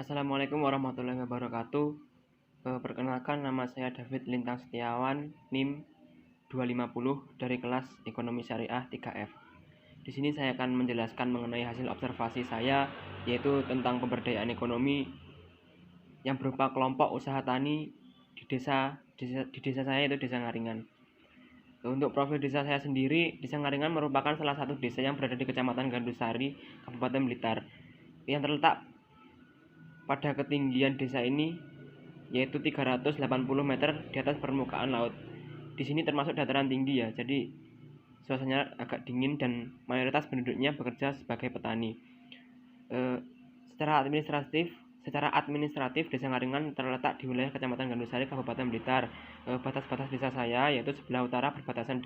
Assalamualaikum warahmatullahi wabarakatuh. Perkenalkan, nama saya David Lintang Setiawan, NIM 250 dari kelas Ekonomi Syariah 3F. Di sini saya akan menjelaskan mengenai hasil observasi saya, yaitu tentang pemberdayaan ekonomi yang berupa kelompok usaha tani di desa saya, yaitu Desa Ngaringan. Untuk profil desa saya sendiri, Desa Ngaringan merupakan salah satu desa yang berada di Kecamatan Gandusari, Kabupaten Blitar, yang terletak pada ketinggian desa ini yaitu 380 meter di atas permukaan laut. Di sini termasuk dataran tinggi ya, jadi suasananya agak dingin dan mayoritas penduduknya bekerja sebagai petani. Secara administratif Desa Ngaringan terletak di wilayah Kecamatan Gandusari, Kabupaten Blitar. Batas-batas desa saya yaitu sebelah utara berbatasan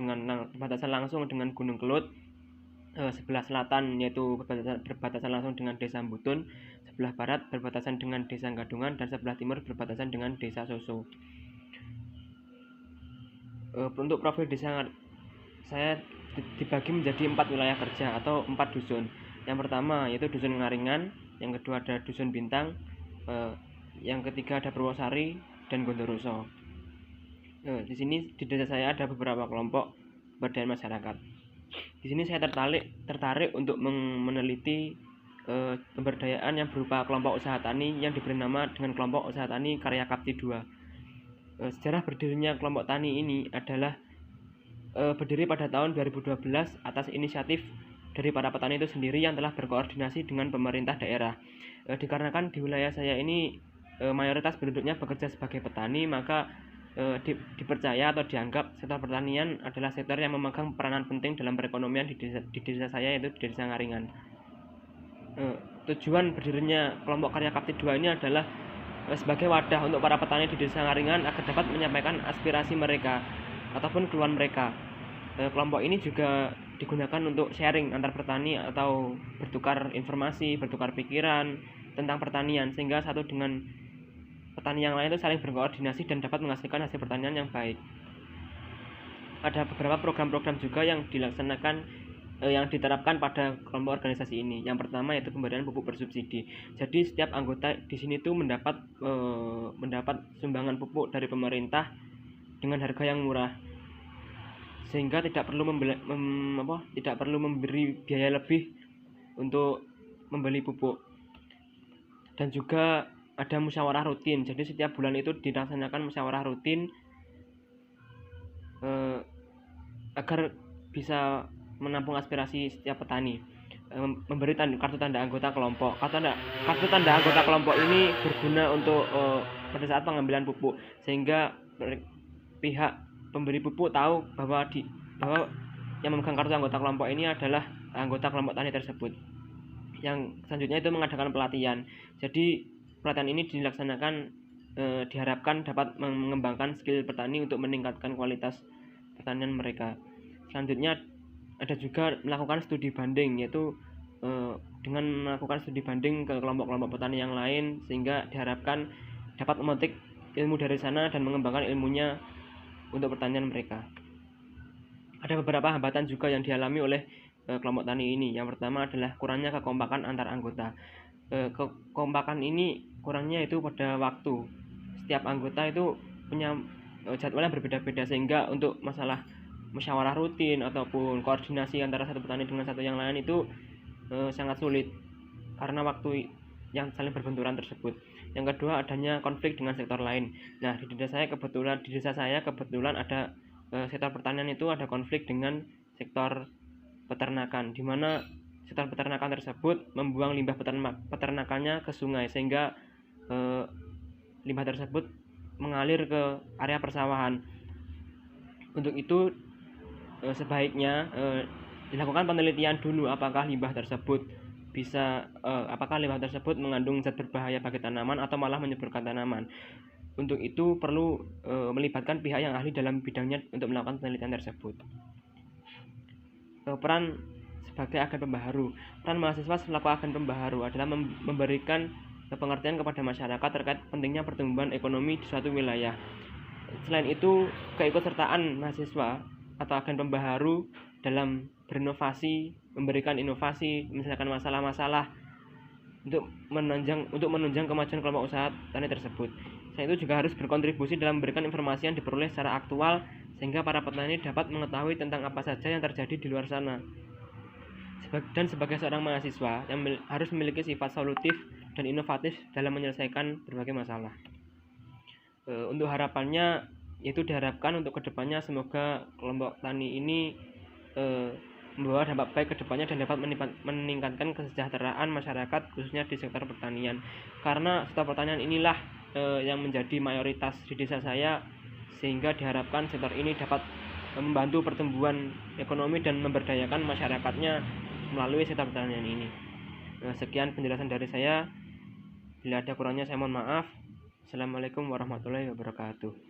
langsung dengan Gunung Kelut, sebelah selatan yaitu berbatasan langsung dengan Desa Mbutun, sebelah barat berbatasan dengan Desa Gadungan, dan sebelah timur berbatasan dengan Desa Soso. Untuk profil desa saya dibagi menjadi 4 wilayah kerja atau 4 dusun. Yang pertama yaitu Dusun Ngaringan, yang kedua ada Dusun Bintang, yang ketiga ada Purwosari dan Gondoroso. Di sini di desa saya ada beberapa kelompok pemberdayaan masyarakat. Di sini saya tertarik untuk meneliti pemberdayaan yang berupa kelompok usaha tani yang diberi nama dengan kelompok usaha tani Karya Kapti 2. Sejarah berdirinya kelompok tani ini adalah berdiri pada tahun 2012 atas inisiatif dari para petani itu sendiri yang telah berkoordinasi dengan pemerintah daerah. Dikarenakan di wilayah saya ini mayoritas penduduknya bekerja sebagai petani, maka dipercaya atau dianggap sektor pertanian adalah sektor yang memegang peranan penting dalam perekonomian di desa saya, yaitu di Desa Ngaringan. Tujuan berdirinya kelompok Karya Kapti 2 ini adalah sebagai wadah untuk para petani di Desa Ngaringan agar dapat menyampaikan aspirasi mereka ataupun keluhan mereka. Kelompok ini juga digunakan untuk sharing antar petani atau bertukar informasi, bertukar pikiran tentang pertanian, sehingga satu dengan petani yang lain itu saling berkoordinasi dan dapat menghasilkan hasil pertanian yang baik. Ada beberapa program-program juga yang dilaksanakan yang diterapkan pada kelompok organisasi ini. Yang pertama yaitu pemberian pupuk bersubsidi. Jadi setiap anggota di sini tuh mendapat sumbangan pupuk dari pemerintah dengan harga yang murah, sehingga tidak perlu memberi biaya lebih untuk membeli pupuk. Dan juga ada musyawarah rutin. Jadi setiap bulan itu dilaksanakan musyawarah rutin agar bisa menampung aspirasi setiap petani. Memberi kartu tanda anggota kelompok. Kartu tanda anggota kelompok ini berguna untuk pada saat pengambilan pupuk, sehingga pihak pemberi pupuk tahu bahwa yang memegang kartu anggota kelompok ini adalah anggota kelompok tani tersebut. Yang selanjutnya itu mengadakan pelatihan. Jadi pelatihan ini dilaksanakan diharapkan dapat mengembangkan skill petani untuk meningkatkan kualitas pertanian mereka. Selanjutnya ada juga melakukan studi banding, yaitu dengan melakukan studi banding ke kelompok-kelompok petani yang lain, sehingga diharapkan dapat memetik ilmu dari sana dan mengembangkan ilmunya untuk pertanian mereka. Ada beberapa hambatan juga yang dialami oleh kelompok tani ini. Yang pertama adalah kurangnya kekompakan antar anggota. Kekompakan ini kurangnya itu pada waktu. Setiap anggota itu punya jadwal yang berbeda-beda, sehingga untuk masalah musyawarah rutin ataupun koordinasi antara satu petani dengan satu yang lain itu sangat sulit karena waktu yang saling berbenturan tersebut. Yang kedua, adanya konflik dengan sektor lain. Nah, di desa saya kebetulan ada sektor pertanian itu ada konflik dengan sektor peternakan, di mana sektor peternakan tersebut membuang limbah peternakannya ke sungai, sehingga limbah tersebut mengalir ke area persawahan. Untuk itu sebaiknya dilakukan penelitian dulu apakah limbah tersebut mengandung zat berbahaya bagi tanaman atau malah menyuburkan tanaman. Untuk itu perlu melibatkan pihak yang ahli dalam bidangnya untuk melakukan penelitian tersebut. Peran sebagai agen pembaharu. Peran mahasiswa selaku agen pembaharu adalah memberikan pengertian kepada masyarakat terkait pentingnya pertumbuhan ekonomi di suatu wilayah. Selain itu, keikutsertaan mahasiswa atau agen pembaharu dalam berinovasi, memberikan inovasi, menyelesaikan masalah-masalah untuk menunjang kemajuan kelompok usaha tani tersebut. Selain itu juga harus berkontribusi dalam memberikan informasi yang diperoleh secara aktual sehingga para petani dapat mengetahui tentang apa saja yang terjadi di luar sana. Dan sebagai seorang mahasiswa yang harus memiliki sifat solutif dan inovatif dalam menyelesaikan berbagai masalah. Untuk harapannya, yaitu diharapkan untuk kedepannya semoga kelompok tani ini membawa dampak baik ke depannya dan dapat meningkatkan kesejahteraan masyarakat khususnya di sektor pertanian, karena sektor pertanian inilah yang menjadi mayoritas di desa saya, sehingga diharapkan sektor ini dapat membantu pertumbuhan ekonomi dan memberdayakan masyarakatnya melalui sektor pertanian ini. Sekian penjelasan dari saya, bila ada kurangnya saya mohon maaf. Assalamualaikum warahmatullahi wabarakatuh.